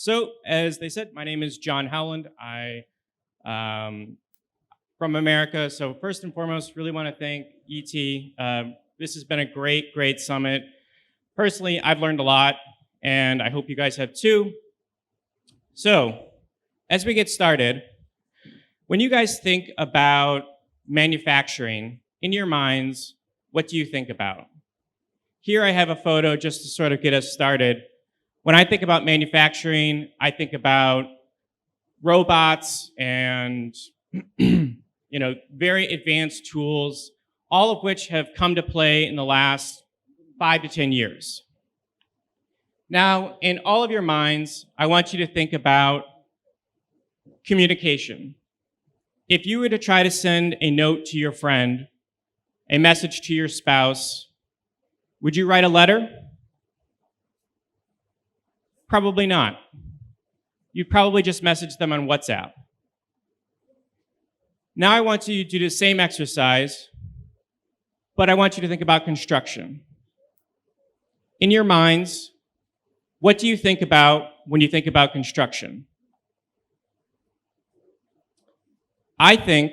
So, as they said, my name is John Howland. From America. So first and foremost, really want to thank ET. This has been a great, great summit. Personally, I've learned a lot, and I hope you guys have too. So, as we get started, when you guys think about manufacturing, in your minds, what do you think about? Here I have a photo just to sort of get us started. When I think about manufacturing, I think about robots and very advanced tools, all of which have come to play in the last 5 to 10 years. Now, in all of your minds, I want you to think about communication. If you were to try to send a note to your friend, a message to your spouse, would you write a letter? Probably not. You'd probably just message them on WhatsApp. Now I want you to do the same exercise, but I want you to think about construction. In your minds, what do you think about when you think about construction? I think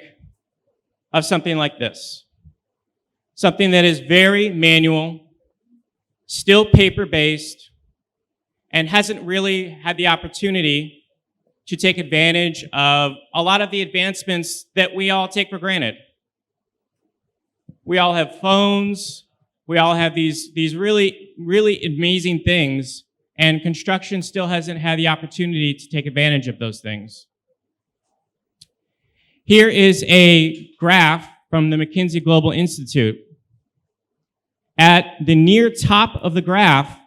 of something like this. Something that is very manual, still paper-based, and hasn't really had the opportunity to take advantage of a lot of the advancements that we all take for granted. We all have phones, we all have these really, really amazing things, and construction still hasn't had the opportunity to take advantage of those things. Here is a graph from the McKinsey Global Institute. At the near top of the graph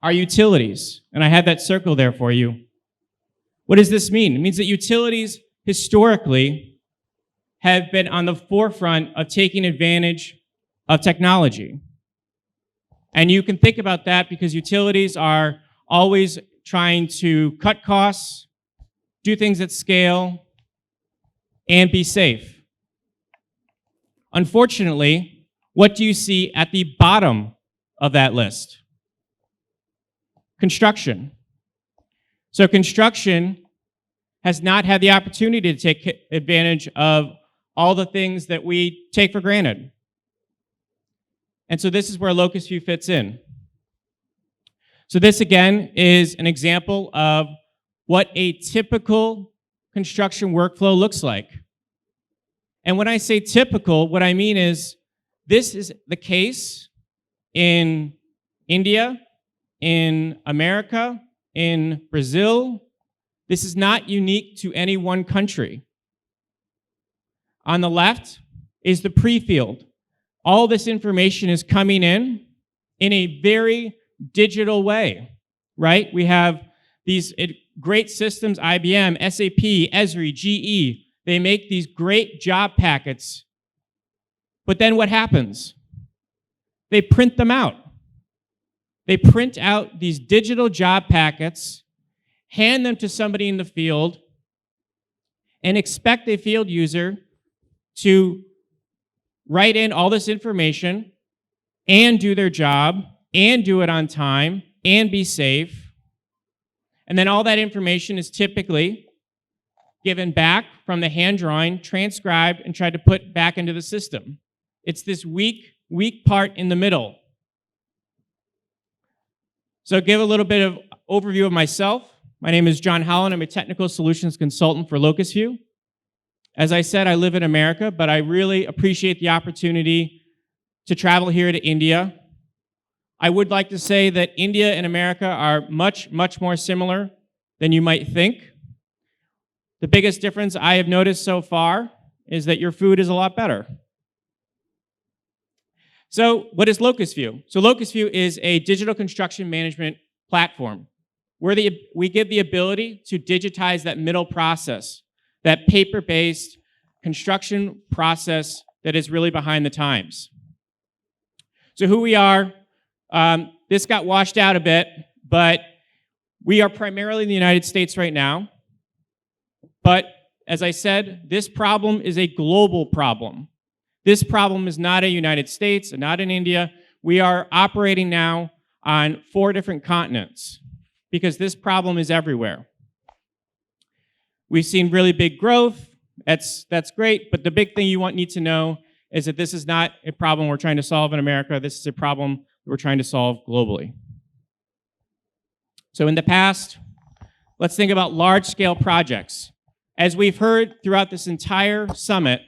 are utilities, and I have that circle there for you. What does this mean? It means that utilities historically have been on the forefront of taking advantage of technology. And you can think about that because utilities are always trying to cut costs, do things at scale, and be safe. Unfortunately, what do you see at the bottom of that list? Construction. So construction has not had the opportunity to take advantage of all the things that we take for granted. And so this is where Locusview fits in. So this again is an example of what a typical construction workflow looks like. And when I say typical, what I mean is this is the case in India, in America, in Brazil. This is not unique to any one country. On the left is the pre-field. All this information is coming in a very digital way, right? We have these great systems, IBM, SAP, Esri, GE. They make these great job packets. But then what happens? They print them out. They print out these digital job packets, hand them to somebody in the field, and expect a field user to write in all this information and do their job and do it on time and be safe. And then all that information is typically given back from the hand drawing, transcribed, and tried to put back into the system. It's this weak part in the middle. So give a little bit of overview of myself. My name is John Howland. I'm a technical solutions consultant for Locusview. As I said, I live in America, but I really appreciate the opportunity to travel here to India. I would like to say that India and America are much, much more similar than you might think. The biggest difference I have noticed so far is that your food is a lot better. So what is Locusview? So Locusview is a digital construction management platform where we give the ability to digitize that middle process, that paper-based construction process that is really behind the times. So who we are, this got washed out a bit, but we are primarily in the United States right now. But as I said, this problem is a global problem. This problem is not a United States and not in India. We are operating now on 4 different continents because this problem is everywhere. We've seen really big growth. That's great, but the big thing you need to know is that this is not a problem we're trying to solve in America. This is a problem that we're trying to solve globally. So in the past, let's think about large-scale projects. As we've heard throughout this entire summit,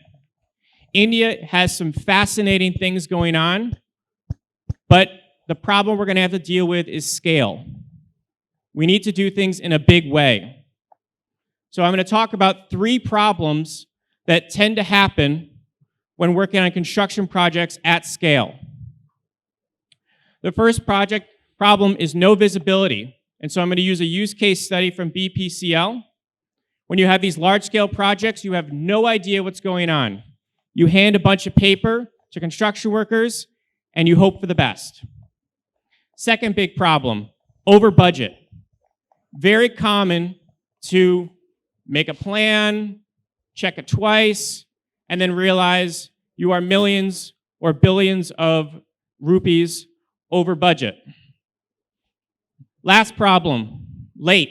India has some fascinating things going on, but the problem we're going to have to deal with is scale. We need to do things in a big way. So I'm going to talk about 3 problems that tend to happen when working on construction projects at scale. The first problem is no visibility. And so I'm going to use a use case study from BPCL. When you have these large-scale projects, you have no idea what's going on. You hand a bunch of paper to construction workers, and you hope for the best. Second big problem, over budget. Very common to make a plan, check it twice, and then realize you are millions or billions of rupees over budget. Last problem, late.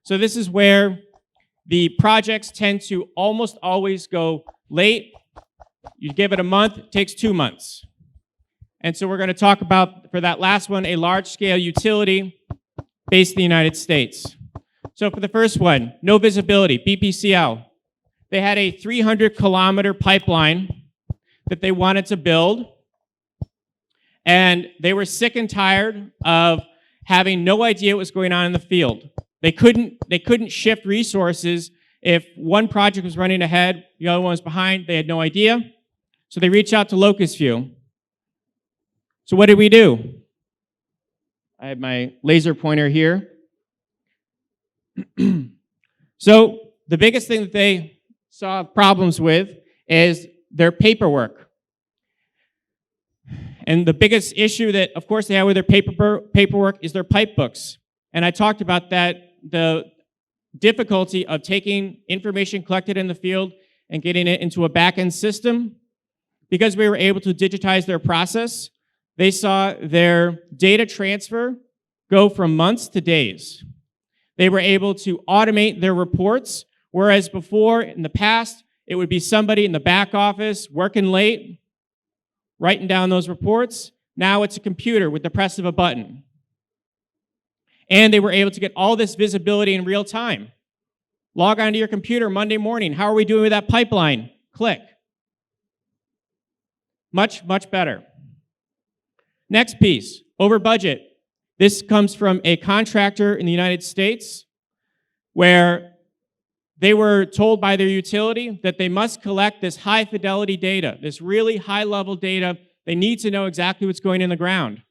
So this is where the projects tend to almost always go late. You give it a month, it takes 2 months. And so we're going to talk about, for that last one, a large-scale utility based in the United States. So for the first one, no visibility, BPCL. They had a 300-kilometer pipeline that they wanted to build, and they were sick and tired of having no idea what was going on in the field. They couldn't shift resources. If one project was running ahead, the other one was behind, they had no idea. So they reached out to Locusview. So what did we do? I have my laser pointer here. So the biggest thing that they saw problems with is their paperwork. And the biggest issue that, of course, they have with their paperwork is their pipe books. And I talked about that, the difficulty of taking information collected in the field and getting it into a back-end system. Because we were able to digitize their process, they saw their data transfer go from months to days. They were able to automate their reports, whereas before, in the past, it would be somebody in the back office working late, writing down those reports. Now it's a computer with the press of a button. And they were able to get all this visibility in real time. Log onto your computer Monday morning. How are we doing with that pipeline? Click. Much, much better. Next piece, over budget. This comes from a contractor in the United States where they were told by their utility that they must collect this high fidelity data, this really high level data. They need to know exactly what's going in the ground.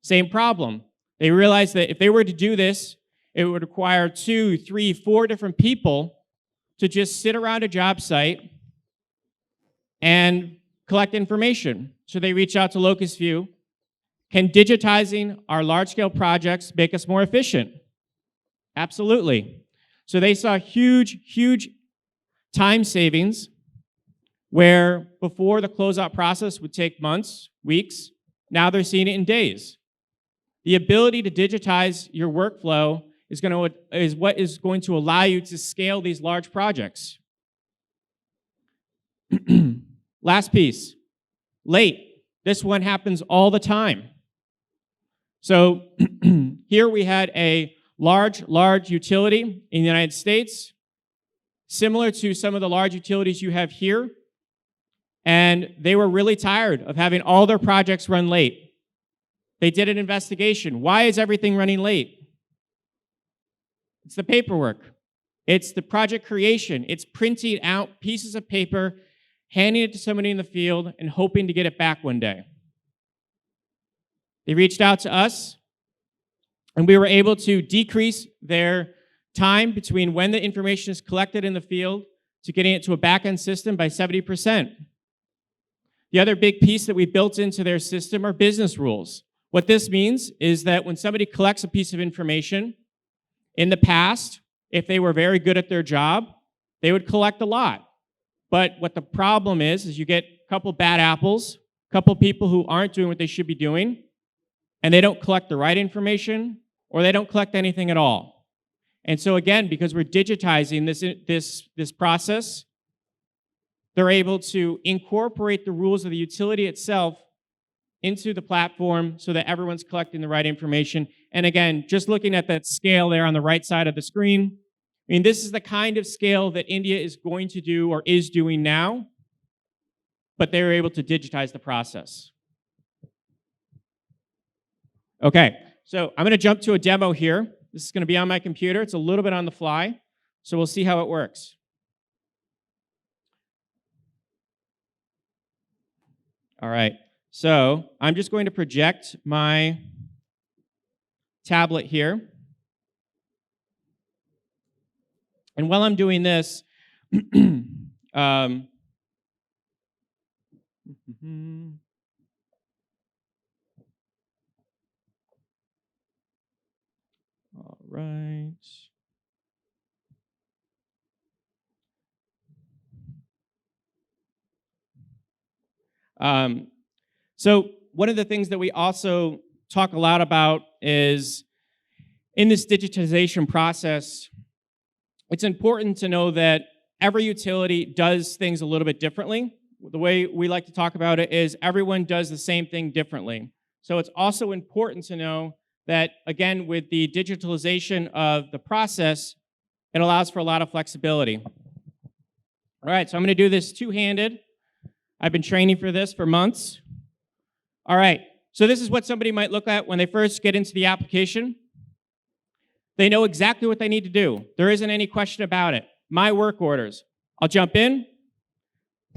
Same problem. They realized that if they were to do this, it would require 2, 3, 4 different people to just sit around a job site and collect information. So they reach out to Locusview. Can digitizing our large-scale projects make us more efficient? Absolutely. So they saw huge, huge time savings where before the closeout process would take months, weeks, now they're seeing it in days. The ability to digitize your workflow is what is going to allow you to scale these large projects. Last piece, late. This one happens all the time. So here we had a large utility in the United States, similar to some of the large utilities you have here, and they were really tired of having all their projects run late. They did an investigation. Why is everything running late? It's the paperwork. It's the project creation. It's printing out pieces of paper, handing it to somebody in the field, and hoping to get it back one day. They reached out to us, and we were able to decrease their time between when the information is collected in the field to getting it to a back-end system by 70%. The other big piece that we built into their system are business rules. What this means is that when somebody collects a piece of information, in the past, if they were very good at their job, they would collect a lot. But what the problem is you get a couple bad apples, a couple people who aren't doing what they should be doing, and they don't collect the right information, or they don't collect anything at all. And so again, because we're digitizing this process, they're able to incorporate the rules of the utility itself into the platform so that everyone's collecting the right information. And again, just looking at that scale there on the right side of the screen, I mean, this is the kind of scale that India is going to do or is doing now, but they're able to digitize the process. Okay, so I'm going to jump to a demo here. This is going to be on my computer. It's a little bit on the fly, so we'll see how it works. All right, so I'm just going to project my tablet here. And while I'm doing this, all right. So one of the things that we also talk a lot about is in this digitization process, it's important to know that every utility does things a little bit differently. The way we like to talk about it is everyone does the same thing differently. So it's also important to know that, again, with the digitalization of the process, it allows for a lot of flexibility. All right, so I'm going to do this two-handed. I've been training for this for months. All right, so this is what somebody might look at when they first get into the application. They know exactly what they need to do. There isn't any question about it. My work orders. I'll jump in.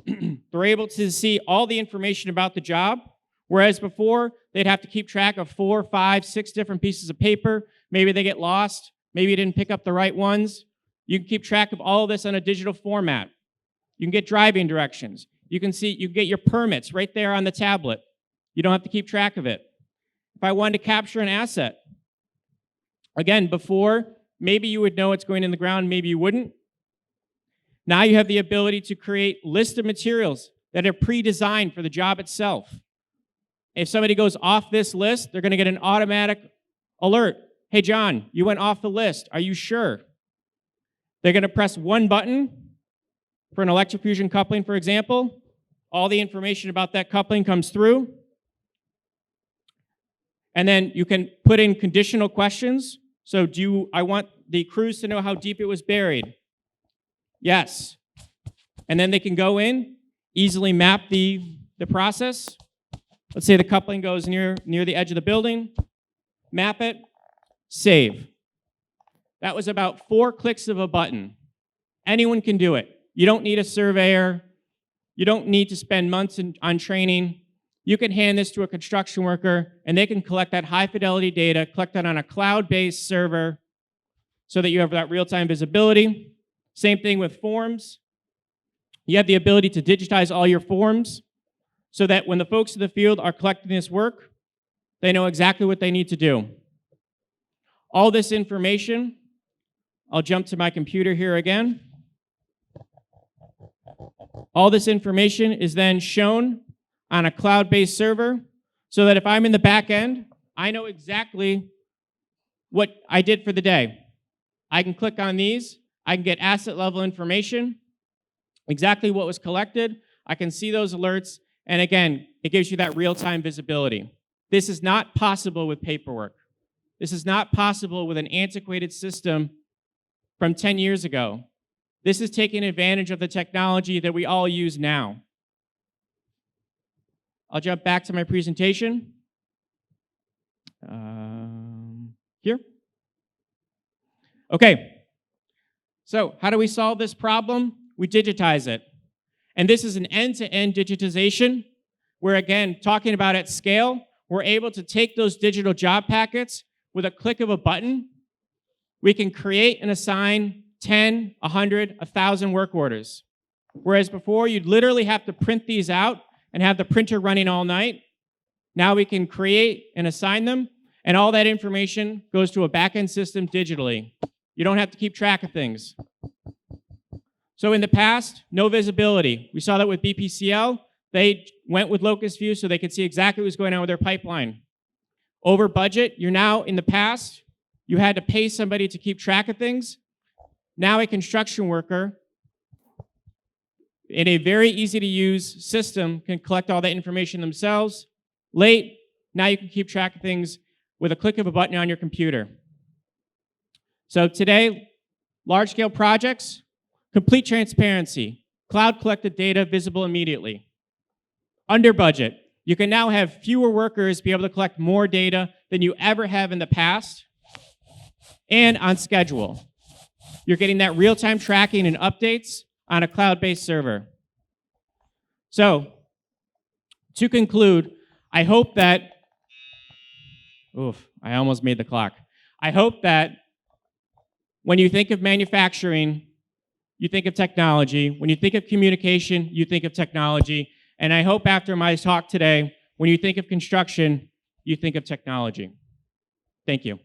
They're able to see all the information about the job, whereas before, they'd have to keep track of 4, 5, 6 different pieces of paper. Maybe they get lost. Maybe you didn't pick up the right ones. You can keep track of all of this on a digital format. You can get driving directions. You can get your permits right there on the tablet. You don't have to keep track of it. If I wanted to capture an asset, again, before, maybe you would know it's going in the ground, maybe you wouldn't. Now you have the ability to create lists of materials that are pre-designed for the job itself. If somebody goes off this list, they're going to get an automatic alert. Hey, John, you went off the list. Are you sure? They're going to press one button for an electrofusion coupling, for example. All the information about that coupling comes through. And then you can put in conditional questions. So I want the crews to know how deep it was buried? Yes. And then they can go in, easily map the process. Let's say the coupling goes near the edge of the building. Map it, save. That was about 4 clicks of a button. Anyone can do it. You don't need a surveyor. You don't need to spend months on training. You can hand this to a construction worker, and they can collect that high-fidelity data, collect that on a cloud-based server so that you have that real-time visibility. Same thing with forms. You have the ability to digitize all your forms so that when the folks in the field are collecting this work, they know exactly what they need to do. All this information, I'll jump to my computer here again. All this information is then shown on a cloud-based server so that if I'm in the back end, I know exactly what I did for the day. I can click on these. I can get asset level information, exactly what was collected. I can see those alerts. And again, it gives you that real-time visibility. This is not possible with paperwork. This is not possible with an antiquated system from 10 years ago. This is taking advantage of the technology that we all use now. I'll jump back to my presentation. Here. Okay. So how do we solve this problem? We digitize it. And this is an end-to-end digitization where, again, talking about at scale, we're able to take those digital job packets with a click of a button. We can create and assign 10, 100, 1,000 work orders. Whereas before, you'd literally have to print these out and have the printer running all night. Now we can create and assign them, and all that information goes to a back-end system digitally. You don't have to keep track of things. So in the past, no visibility. We saw that with BPCL. They went with Locusview so they could see exactly what's going on with their pipeline. Over budget, you're now in the past, you had to pay somebody to keep track of things. Now a construction worker in a very easy to use system can collect all that information themselves. Late, now you can keep track of things with a click of a button on your computer. So today, large-scale projects, complete transparency, cloud-collected data visible immediately. Under budget, you can now have fewer workers be able to collect more data than you ever have in the past, and on schedule. You're getting that real-time tracking and updates on a cloud-based server. So, to conclude, I hope that, I almost made the clock. I hope that when you think of manufacturing, you think of technology. When you think of communication, you think of technology. And I hope after my talk today, when you think of construction, you think of technology. Thank you.